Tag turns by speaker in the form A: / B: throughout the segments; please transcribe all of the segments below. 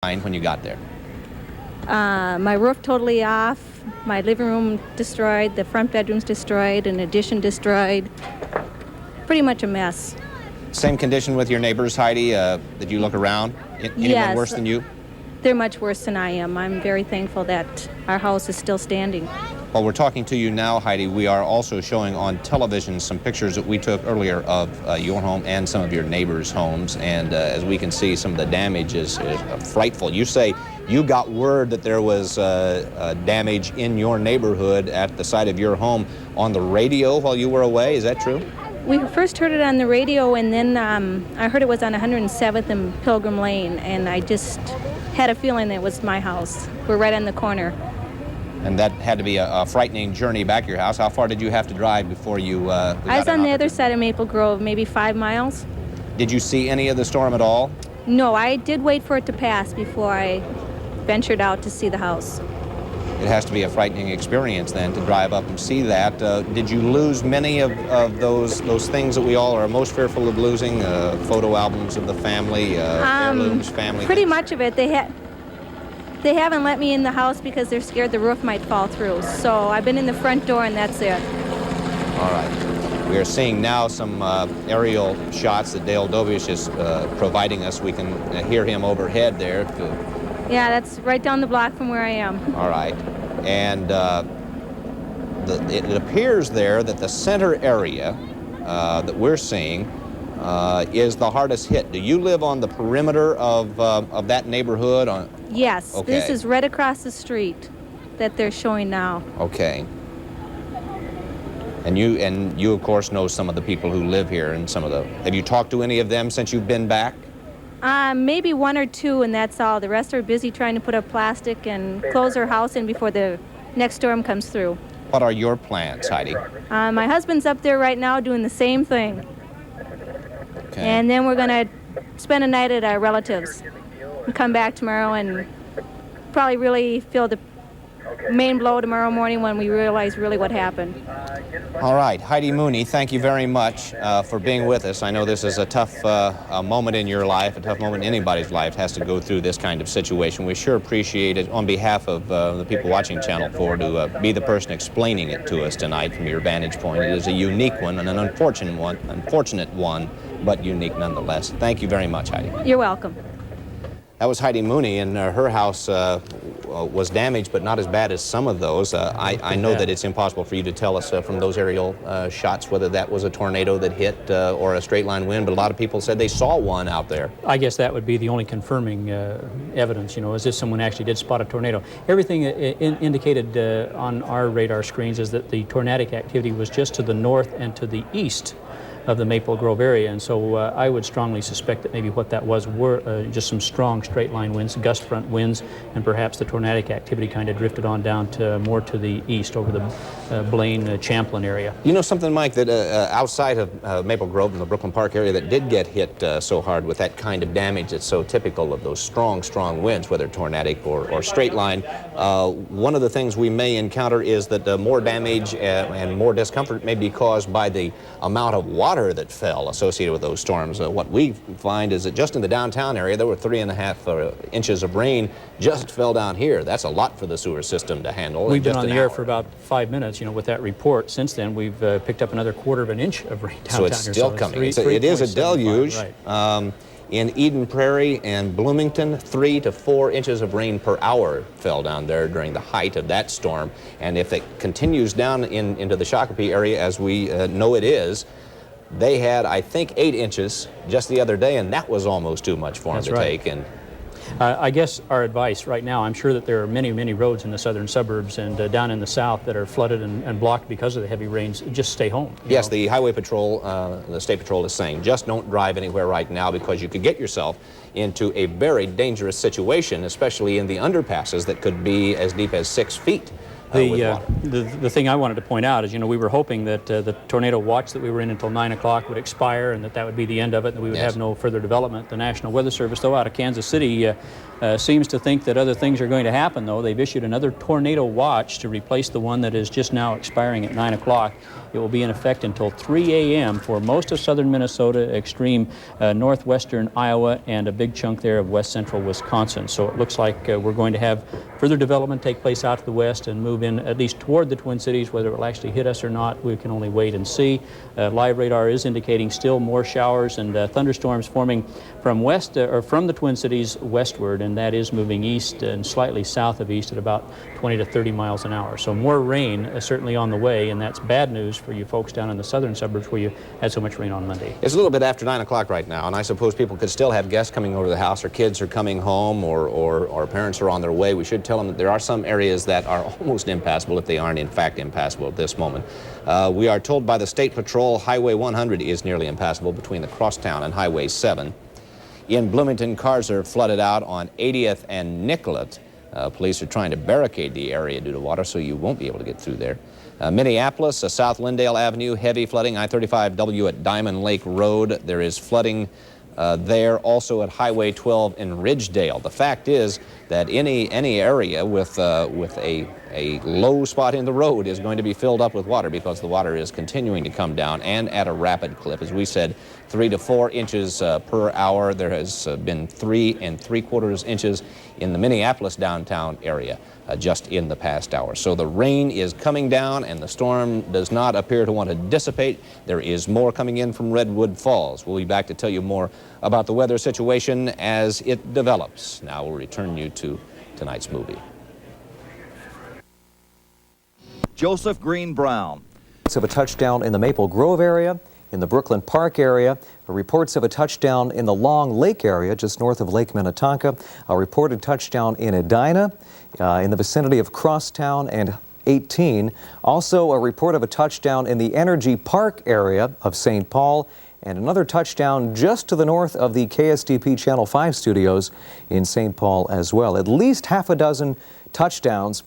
A: when you got there?
B: My roof totally off, my living room destroyed, the front bedroom's destroyed, an addition destroyed. Pretty much a mess.
A: Same condition with your neighbors, Heidi? Did you look around? Anyone
B: Yes.
A: worse than you?
B: They're much worse than I am. I'm very thankful that our house is still standing.
A: While we're talking to you now, Heidi, we are also showing on television some pictures that we took earlier of your home and some of your neighbors' homes. And as we can see, some of the damage is frightful. You say you got word that there was damage in your neighborhood at the site of your home on the radio while you were away. Is that true?
B: We first heard it on the radio, and then I heard it was on 107th and Pilgrim Lane, and I just had a feeling that it was my house. We're right on the corner.
A: And that had to be a frightening journey back to your house. How far did you have to drive before you
B: I was on the other side of Maple Grove, maybe 5 miles.
A: Did you see any of the storm at all?
B: No, I did wait for it to pass before I ventured out to see the house.
A: It has to be a frightening experience then to drive up and see that. Did you lose many of those things that we all are most fearful of losing? Photo albums of the family, heirlooms, family
B: Pretty
A: things?
B: much of it. They haven't let me in the house because they're scared the roof might fall through. So I've been in the front door and that's it.
A: All right. We are seeing now some aerial shots that Dale Dobish is providing us. We can hear him overhead there.
B: Yeah, that's right down the block from where I am.
A: All right. And it appears there that the center area that we're seeing is the hardest hit. Do you live on the perimeter of that neighborhood?
B: Yes,
A: okay.
B: This is right across the street that they're showing now.
A: Okay. And you of course know some of the people who live here and some of the. Have you talked to any of them since you've been back?
B: Maybe 1 or 2, and that's all. The rest are busy trying to put up plastic and close their house in before the next storm comes through.
A: What are your plans, Heidi?
B: My husband's up there right now doing the same thing.
A: Okay.
B: And then we're going to spend a night at our relatives and come back tomorrow and probably really feel the main blow tomorrow morning when we realize really what happened.
A: All right, Heidi Mooney, thank you very much for being with us. I know this is a tough moment in your life, a tough moment in anybody's life has to go through this kind of situation. We sure appreciate it on behalf of the people watching Channel 4 to be the person explaining it to us tonight from your vantage point. It is a unique one and an unfortunate one, but unique nonetheless. Thank you very much, Heidi.
B: You're welcome.
A: That was Heidi Mooney, and her house was damaged, but not as bad as some of those. I know that it's impossible for you to tell us from those aerial shots whether that was a tornado that hit or a straight line wind, but a lot of people said they saw one out there.
C: I guess that would be the only confirming evidence, is if someone actually did spot a tornado. Everything indicated on our radar screens is that the tornadic activity was just to the north and to the east of the Maple Grove area, and so I would strongly suspect that maybe what that was were just some strong straight line winds, gust front winds, and perhaps the tornadic activity kind of drifted on down to more to the east over the Blaine-Champlin area.
A: You know something, Mike, that outside of Maple Grove and the Brooklyn Park area that did get hit so hard with that kind of damage that's so typical of those strong winds, whether tornadic or straight line, one of the things we may encounter is that more damage and more discomfort may be caused by the amount of water that fell associated with those storms. What we find is that just in the downtown area, there were 3.5 inches of rain just fell down here. That's a lot for the sewer system to handle.
C: We've been on the air for about 5 minutes, with that report. Since then, we've picked up another 1/4 inch of rain downtown.
A: So it's still coming. It is a deluge.
C: Right.
A: In Eden Prairie and Bloomington, 3 to 4 inches of rain per hour fell down there during the height of that storm. And if it continues down into the Shakopee area, as we know it is, they had, I think, 8 inches just the other day, and that was almost too much for them to take. And
C: I guess our advice right now, I'm sure that there are many, many roads in the southern suburbs and down in the south that are flooded and blocked because of the heavy rains. Just stay home.
A: Yes, the Highway Patrol, the State Patrol is saying, just don't drive anywhere right now because you could get yourself into a very dangerous situation, especially in the underpasses that could be as deep as 6 feet. with water.
C: The thing I wanted to point out is, we were hoping that the tornado watch that we were in until 9 o'clock would expire and that would be the end of it and that we would have no further development. The National Weather Service, though, out of Kansas City seems to think that other things are going to happen, though. They've issued another tornado watch to replace the one that is just now expiring at 9 o'clock. It will be in effect until 3 a.m. for most of southern Minnesota, extreme northwestern Iowa, and a big chunk there of west central Wisconsin. So it looks like we're going to have further development take place out to the west and move in at least toward the Twin Cities. Whether it will actually hit us or not, we can only wait and see. Live radar is indicating still more showers and thunderstorms forming from west or from the Twin Cities westward, and that is moving east and slightly south of east at about 20 to 30 miles an hour. So more rain certainly on the way, and that's bad news for you folks down in the southern suburbs where you had so much rain on Monday.
A: It's a little bit after 9 o'clock right now, and I suppose people could still have guests coming over to the house, or kids are coming home, or parents are on their way. We should tell them that there are some areas that are almost impassable, if they aren't in fact impassable at this moment. We are told by the State Patrol Highway 100 is nearly impassable between the Crosstown and Highway 7. In Bloomington, cars are flooded out on 80th and Nicollet. Police are trying to barricade the area due to water, so you won't be able to get through there. Minneapolis, South Lindale Avenue, heavy flooding. I-35W at Diamond Lake Road. There is flooding there, also at Highway 12 in Ridgedale. The fact is that any area with a low spot in the road is going to be filled up with water, because the water is continuing to come down, and at a rapid clip. As we said, 3 to 4 inches per hour. There has been 3 3/4 inches in the Minneapolis downtown area just in the past hour. So the rain is coming down, and the storm does not appear to want to dissipate. There is more coming in from Redwood Falls. We'll be back to tell you more about the weather situation as it develops. Now we'll return you to tonight's movie.
D: Joseph Green Brown.
E: Of a touchdown in the Maple Grove area, in the Brooklyn Park area, reports of a touchdown in the Long Lake area just north of Lake Minnetonka, a reported touchdown in Edina, in the vicinity of Crosstown and 18. Also a report of a touchdown in the Energy Park area of St. Paul, and another touchdown just to the north of the KSTP Channel 5 studios in St. Paul as well. At least half a dozen touchdowns.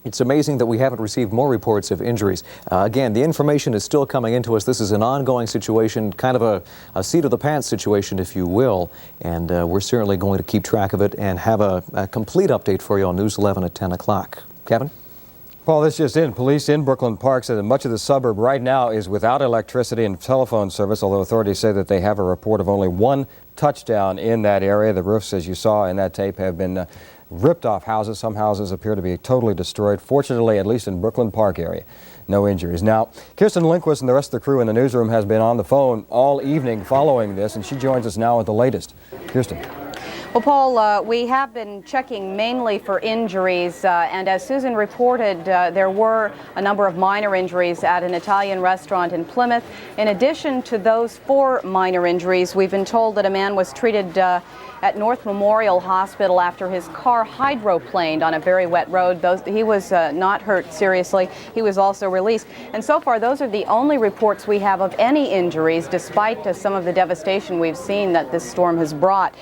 E: It's amazing that we haven't received more reports of injuries. Again, the information is still coming into us. This is an ongoing situation, kind of a seat of the pants situation, if you will. And we're certainly going to keep track of it and have a complete update for you on News 11 at 10 o'clock. Kevin?
F: Paul, this just in. Police in Brooklyn Park said that much of the suburb right now is without electricity and telephone service, although authorities say that they have a report of only one touchdown in that area. The roofs, as you saw in that tape, have been ripped off houses. Some houses appear to be totally destroyed. Fortunately, at least in Brooklyn Park area, no injuries. Now, Kirsten Lindquist and the rest of the crew in the newsroom has been on the phone all evening following this, and she joins us now with the latest. Kirsten.
G: Well, Paul, we have been checking mainly for injuries, and as Susan reported, there were a number of minor injuries at an Italian restaurant in Plymouth. In addition to those 4 minor injuries, we've been told that a man was treated at North Memorial Hospital after his car hydroplaned on a very wet road. He was not hurt seriously. He was also released. And so far, those are the only reports we have of any injuries, despite some of the devastation we've seen that this storm has brought.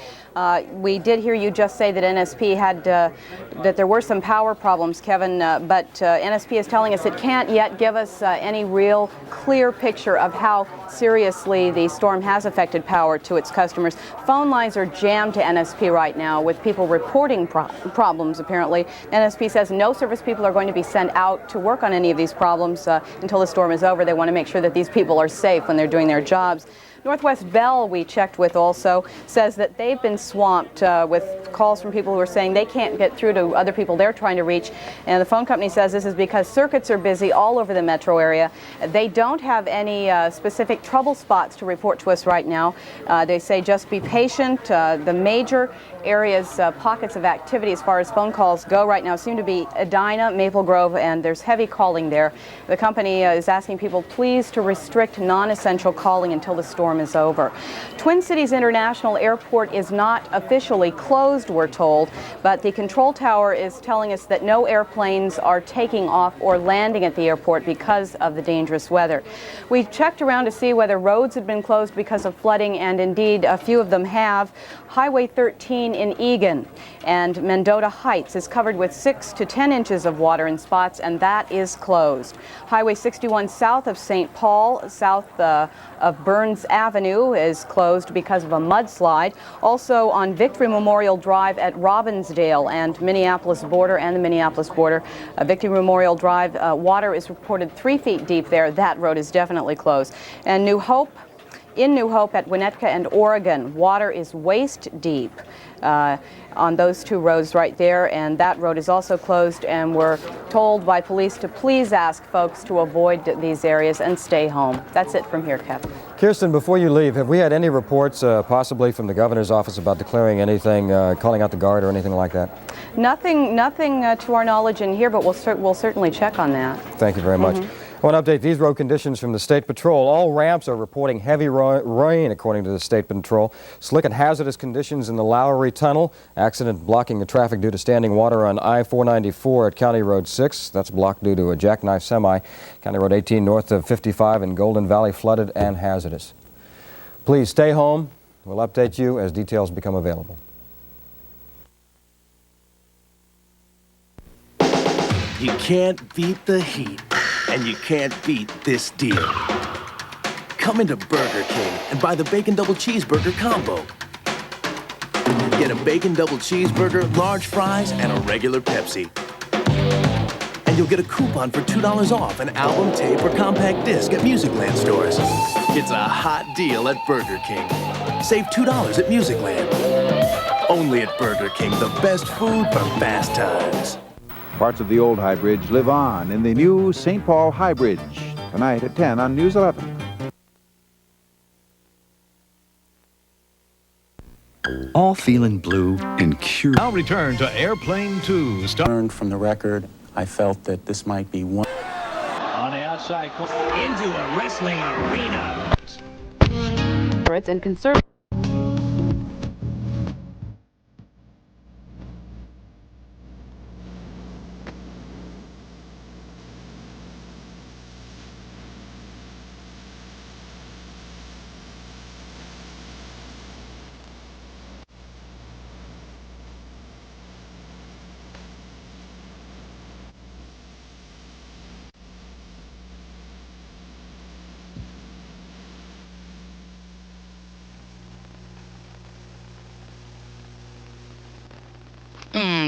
G: We did hear you just say that NSP had, that there were some power problems, Kevin, but NSP is telling us it can't yet give us any real clear picture of how seriously the storm has affected power to its customers. Phone lines are jammed to NSP right now with people reporting problems, apparently. NSP says no service people are going to be sent out to work on any of these problems until the storm is over. They want to make sure that these people are safe when they're doing their jobs. Northwest Bell, we checked with also, says that they've been swamped with calls from people who are saying they can't get through to other people they're trying to reach. And the phone company says this is because circuits are busy all over the metro area. They don't have any specific trouble spots to report to us right now. They say just be patient. The major areas, pockets of activity as far as phone calls go right now seem to be Edina, Maple Grove, and there's heavy calling there. The company is asking people please to restrict non-essential calling until the storm is over. Twin Cities International Airport is not officially closed, we're told, but the control tower is telling us that no airplanes are taking off or landing at the airport because of the dangerous weather. We checked around to see whether roads had been closed because of flooding, and indeed a few of them have. Highway 13 in Eagan and Mendota Heights is covered with 6 to 10 inches of water in spots, and that is closed. Highway 61 south of St. Paul, south of Burns Avenue, is closed because of a mudslide. Also on Victory Memorial Drive at Robbinsdale and Minneapolis border and the Minneapolis border. Victory Memorial Drive, water is reported 3 feet deep there. That road is definitely closed. And New Hope, in New Hope at Winnetka and Oregon, water is waist deep on those 2 roads right there, and that road is also closed, and we're told by police to please ask folks to avoid these areas and stay home. That's it from here, Kevin.
F: Kirsten, before you leave, have we had any reports possibly from the governor's office about declaring anything, calling out the guard or anything like that?
G: Nothing to our knowledge in here, but we'll certainly check on that.
F: Thank you very much. I want to update these road conditions from the State Patrol. All ramps are reporting heavy rain, according to the State Patrol. Slick and hazardous conditions in the Lowry Tunnel. Accident blocking the traffic due to standing water on I-494 at County Road 6. That's blocked due to a jackknife semi. County Road 18 north of 55 in Golden Valley flooded and hazardous. Please stay home. We'll update you as details become available.
H: You can't beat the heat, and you can't beat this deal. Come into Burger King and buy the Bacon Double Cheeseburger combo. Get a Bacon Double Cheeseburger, large fries, and a regular Pepsi. And you'll get a coupon for $2 off an album, tape, or compact disc at Musicland stores. It's a hot deal at Burger King. Save $2 at Musicland. Only at Burger King, the best food for fast times.
I: Parts of the old High Bridge live on in the new St. Paul High Bridge, tonight at 10 on News 11.
J: All feeling blue and curious.
K: Now return to Airplane 2.
J: Learned from the record, I felt that this might be one.
K: On the outside, into a wrestling arena.
G: And conservative.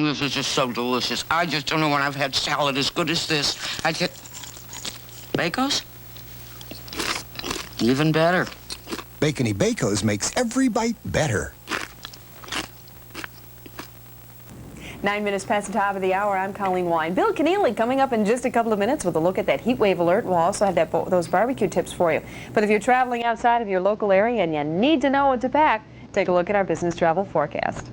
L: This is just so delicious. I just don't know when I've had salad as good as this. Bacos? Even better.
M: Bacony Bacos makes every bite better.
G: 9 minutes past the top of the hour, I'm Colleen Wine. Bill Keneally coming up in just a couple of minutes with a look at that heat wave alert. We'll also have those barbecue tips for you. But if you're traveling outside of your local area and you need to know what to pack, take a look at our business travel forecast.